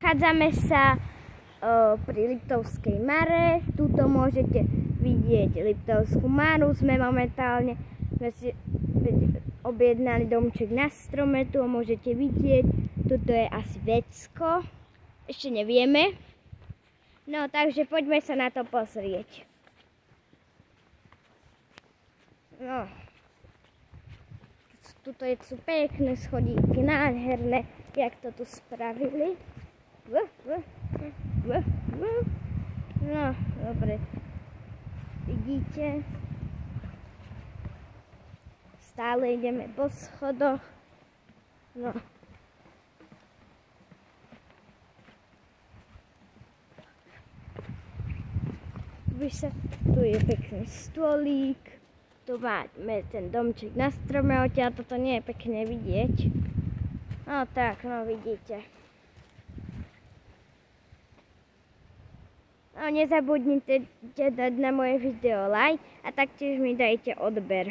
Nachádzame sa pri Liptovskej Mare. Tuto môžete vidieť Liptovskú Maru. Sme si objednali domček na strome. Tu ho môžete vidieť. Tuto je asi vecko. Ešte nevieme. No, takže poďme sa na to pozrieť. No. Tuto sú pekné schodíky, nádherné, jak to tu spravili. No, dobre. Vidíte? Stále ideme po schodoch. No. Tu je pekný stolík. Tu máme ten domček na strome, odtiaľ toto nie je pekne vidieť. No tak, no vidíte. No nezabudnite dať na moje video like a taktiež mi dajte odber.